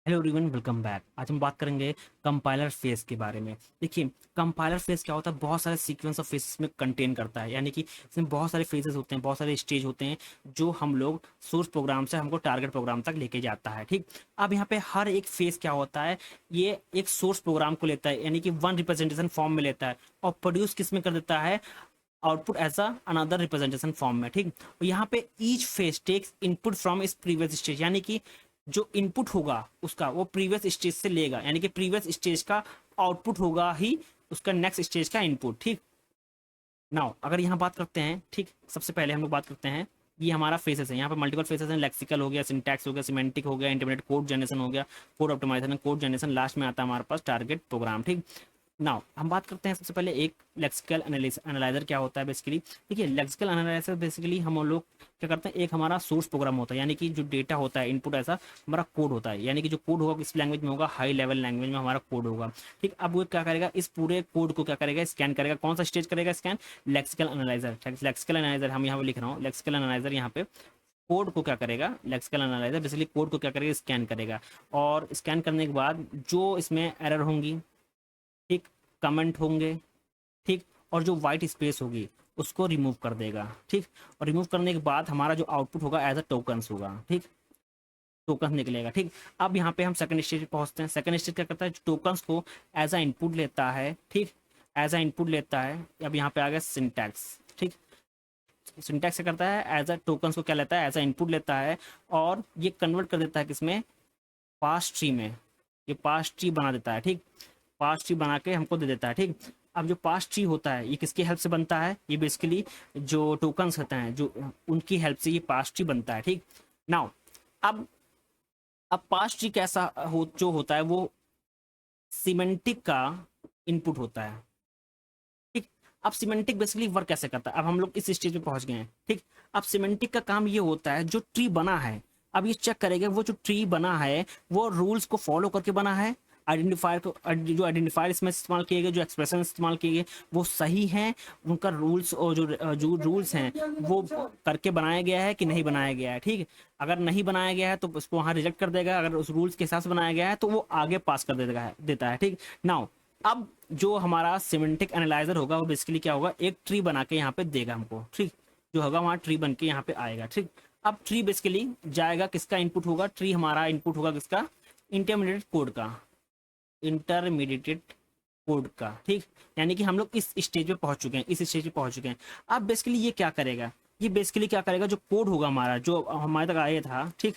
Hello everyone, welcome back. आज हम बात करेंगे कंपाइलर फेज के बारे में। देखिए, कंपाइलर फेज क्या होता है, बहुत सारे सीक्वेंस ऑफ फेजेस में कंटेन करता है। यानी कि इसमें बहुत सारे फेजेस होते हैं, बहुत सारे स्टेज होते हैं जो हम लोग सोर्स प्रोग्राम से हमको टारगेट प्रोग्राम तक लेके जाता है। ठीक, अब यहाँ पे हर एक फेज क्या होता है, ये एक सोर्स प्रोग्राम को लेता है, यानी कि वन रिप्रेजेंटेशन फॉर्म में लेता है और प्रोड्यूस किस में कर देता है, output as a another representation form में। ठीक, और यहाँ पे each phase takes input from इस प्रीवियस स्टेज, यानी कि जो इनपुट होगा उसका वो प्रीवियस स्टेज से लेगा, यानी कि प्रीवियस स्टेज का आउटपुट होगा ही उसका नेक्स्ट स्टेज का इनपुट। ठीक, नाउ अगर यहाँ बात करते हैं, ठीक, सबसे पहले हम लोग बात करते हैं, ये हमारा फेसेस है। यहाँ पे मल्टीपल फेसेस हैं, लेक्सिकल हो गया, सिंटैक्स हो गया, सिमेंटिक हो गया, इंटरमीडिएट कोड जनरेशन हो गया, code optimisation, code generation, last में आता है हमारे पास टारगेट प्रोग्राम। ठीक, नाउ हम बात करते हैं सबसे पहले एक लेक्सिकल एनालाइजर क्या होता है बेसिकली। देखिए, लेक्सिकल एनालाइजर बेसिकली हम लोग क्या करते हैं, एक हमारा सोर्स प्रोग्राम होता है, यानी कि जो डेटा होता है इनपुट ऐसा हमारा कोड होता है, यानी कि जो कोड होगा किस लैंग्वेज में होगा, हाई लेवल लैंग्वेज में हमारा कोड होगा। ठीक, अब वो क्या करेगा, इस पूरे कोड को क्या करेगा, स्कैन करेगा। कौन सा स्टेज करेगा scan, lexical analyser. Lexical analyser हम यहाँ पे लिख रहा हूँ, लेक्सिकल एनालाइजर यहाँ पे कोड को क्या करेगा, लेक्सिकल एनालाइजर बेसिकली कोड को क्या करेगा, स्कैन करेगा। और स्कैन करने के बाद जो इसमें एरर होंगी, ठीक, कमेंट होंगे, ठीक, और जो वाइट स्पेस होगी उसको रिमूव कर देगा। ठीक, और रिमूव करने के बाद हमारा जो आउटपुट होगा एज अ टोकन्स होगा। ठीक, टोकन निकलेगा। ठीक, अब यहाँ पे हम सेकंड स्टेज पे पहुंचते हैं। सेकंड स्टेज क्या करता है, टोकन्स को एज अ इनपुट लेता है। ठीक, एज अ इनपुट लेता है। अब यहाँ पे आ गया सिंटैक्स। ठीक, सिंटैक्स क्या करता है, एज अ टोकन्स को क्या लेता है, एज अ इनपुट लेता है और ये कन्वर्ट कर देता है किसमें, पास ट्री में। ये पास ट्री बना देता है। ठीक, पास ट्री बना के हमको दे देता है। ठीक, अब जो पास ट्री होता है ये किसकी हेल्प से बनता है, ये बेसिकली जो टोकन्स होते हैं जो उनकी हेल्प से ये पास ट्री बनता है। ठीक, नाउ अब पास ट्री कैसा हो, जो होता है वो सिमेंटिक का इनपुट होता है। ठीक, अब सिमेंटिक बेसिकली वर्क कैसे करता है, अब हम लोग इस स्टेज पे पहुंच गए हैं। ठीक, अब सिमेंटिक का काम ये होता है, जो ट्री बना है अब ये चेक करेगा वो जो ट्री बना है वो रूल्स को फॉलो करके बना है, आइडेंटिफायर को, जो आइडेंटिफायर इसमें इस्तेमाल किए गए, जो एक्सप्रेशन इस्तेमाल किए गए वो सही हैं, उनका रूल्स और जो रूल्स हैं वो करके बनाया गया है कि नहीं बनाया गया है। ठीक, अगर नहीं बनाया गया है तो उसको वहाँ रिजेक्ट कर देगा, अगर उस रूल्स के हिसाब से बनाया गया है तो वो आगे पास कर देता है। ठीक, नाउ अब जो हमारा सिमेंटिक एनालाइजर होगा वो बेसिकली क्या होगा, एक ट्री बना के यहाँ पे देगा हमको। ठीक, जो होगा वहाँ ट्री बन के यहाँ पे आएगा। ठीक, अब ट्री बेसिकली जाएगा, किसका इनपुट होगा, ट्री हमारा इनपुट होगा किसका, इंटरमीडिएट कोड का, इंटरमीडिएट कोड का। ठीक, यानी कि हम लोग इस स्टेज पे पहुंच चुके हैं, इस स्टेज पे पहुंच चुके हैं। अब बेसिकली ये क्या करेगा, ये बेसिकली क्या करेगा, जो कोड होगा हमारा जो हमारे तक आया था, ठीक,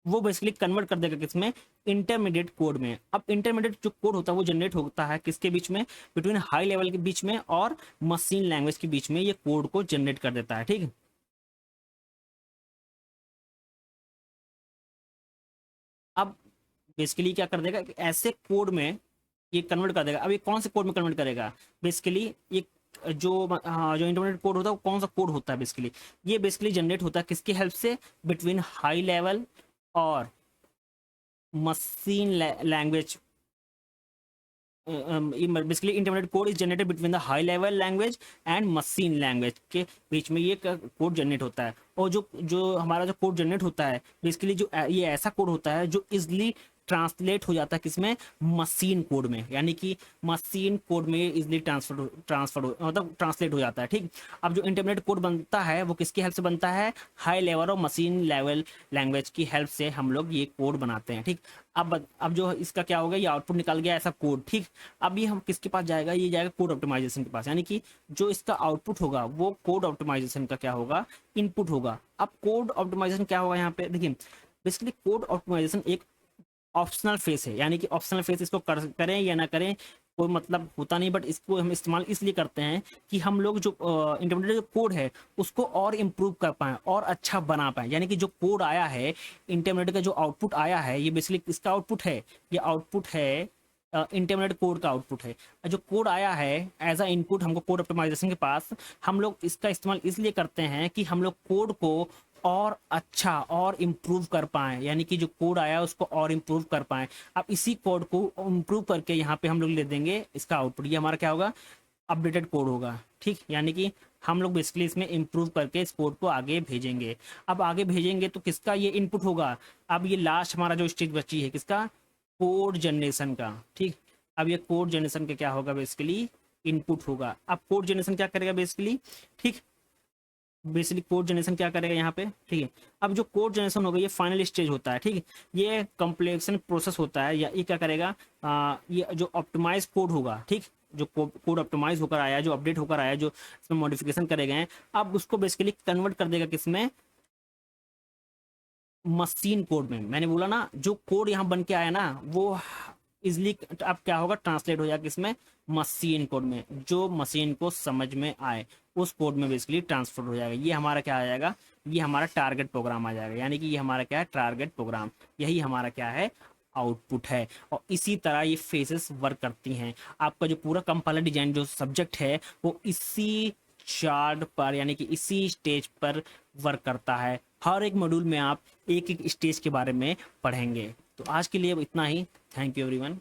वो बेसिकली कन्वर्ट कर देगा किसमें, इंटरमीडिएट कोड में। अब इंटरमीडिएट जो कोड होता है वो जनरेट होता है किसके बीच में, बिटवीन हाई लेवल के बीच में और मशीन लैंग्वेज के बीच में, ये कोड को जनरेट कर देता है। ठीक, अब बेसिकली क्या कर देगा, ऐसे कोड में ये कन्वर्ट कर देगा। अब ये कौन से कोड में कन्वर्ट करेगा, बेसिकली ये जो हाँ, जो इंटरमीडिएट कोड होता है वो कौन सा कोड होता है, बेसिकली ये बेसिकली जनरेट होता है किसकी हेल्प से, बिटवीन हाई लेवल और machine language. Basically intermediate code is generated between the high level language and machine language के बीच में ये कोड जनरेट होता है। और जो जो हमारा जो कोड जनरेट होता है बेसिकली जो ये ऐसा कोड होता है जो इजिली ट्रांसलेट हो जाता है किसमें, मशीन कोड में, यानी कि मशीन कोड में इजिली ट्रांसफर मतलब ट्रांसलेट हो जाता है। ठीक, अब जो इंटरमीडिएट कोड बनता है वो किसकी हेल्प से बनता है, हाई लेवल और मशीन लेवल लैंग्वेज की हेल्प से हम लोग ये कोड बनाते हैं। ठीक, अब जो इसका क्या होगा, ये आउटपुट निकल गया ऐसा कोड। ठीक, अब ये हम किसके पास जाएगा, ये जाएगा कोड ऑप्टिमाइजेशन के पास, यानी कि जो इसका आउटपुट होगा वो कोड ऑप्टिमाइजेशन का क्या होगा, इनपुट होगा। अब कोड ऑप्टिमाइजेशन क्या होगा, यहाँ पे देखिए बेसिकली कोड ऑप्टिमाइजेशन एक ऑप्शनल फेस है, यानी कि ऑप्शनल फेस इसको करें या ना करें कोई मतलब होता नहीं, बट इसको हम इस्तेमाल इसलिए करते हैं कि हम लोग जो इंटरमीडिएट जो कोड है उसको और इम्प्रूव कर पाएँ और अच्छा बना पाएँ। यानी कि जो कोड आया है, इंटरमीडिएट का जो आउटपुट आया है, ये बेसिकली इसका आउटपुट है, ये आउटपुट है इंटरमीडिएट कोड का आउटपुट है। जो कोड आया है एज अ इनपुट हमको कोड ऑप्टिमाइजेशन के पास, हम लोग इसका इस्तेमाल इसलिए करते हैं कि हम लोग कोड को और अच्छा और इम्प्रूव कर पाएँ, यानी कि जो कोड आया उसको और इम्प्रूव कर पाएँ। अब इसी कोड को इम्प्रूव करके यहाँ पे हम लोग ले देंगे इसका आउटपुट, ये हमारा क्या होगा, अपडेटेड कोड होगा। ठीक, यानी कि हम लोग बेसिकली इसमें इम्प्रूव करके इस कोड को आगे भेजेंगे। अब आगे भेजेंगे तो किसका ये इनपुट होगा, अब ये लास्ट हमारा जो स्टेज बची है किसका, कोड जनरेशन का, ठीक। अब ये कोड जनरेशन का क्या होगा, बेसिकली इनपुट होगा। अब कोड जनरेशन क्या करेगा बेसिकली, ठीक, बेसिकली कोड जनरेशन क्या करेगा यहाँ पे, ठीक है। अब जो कोड जनरेशन होगा ये फाइनल स्टेज होता है, ठीक है, ये कंप्लेक्शन प्रोसेस होता है, या ये क्या करेगा, ये जो ऑप्टिमाइज कोड होगा, ठीक, जो कोड ऑप्टिमाइज होकर आया है, जो अपडेट होकर आया है, जो इसमें मॉडिफिकेशन करे गए हैं, अब उसको बेसिकली कन्वर्ट कर देगा किसमें, मशीन कोड में। मैंने बोला ना जो कोड यहाँ बन के आया ना वो इजली अब क्या होगा, ट्रांसलेट हो जाएगा किसमें, मशीन कोड में, जो मशीन को समझ में आए उस कोड में बेसिकली ट्रांसफर हो जाएगा। ये हमारा क्या आ जाएगा, ये हमारा टारगेट प्रोग्राम आ जाएगा, यानी कि ये हमारा क्या है, टारगेट प्रोग्राम, यही हमारा क्या है, आउटपुट है। और इसी तरह ये फेजेस वर्क करती हैं। आपका जो पूरा कंपाइलर डिजाइन जो सब्जेक्ट है वो इसी चार्ट पर यानी कि इसी स्टेज पर वर्क करता है। हर एक मॉड्यूल में आप एक एक स्टेज के बारे में पढ़ेंगे। तो आज के लिए इतना ही। Thank you everyone.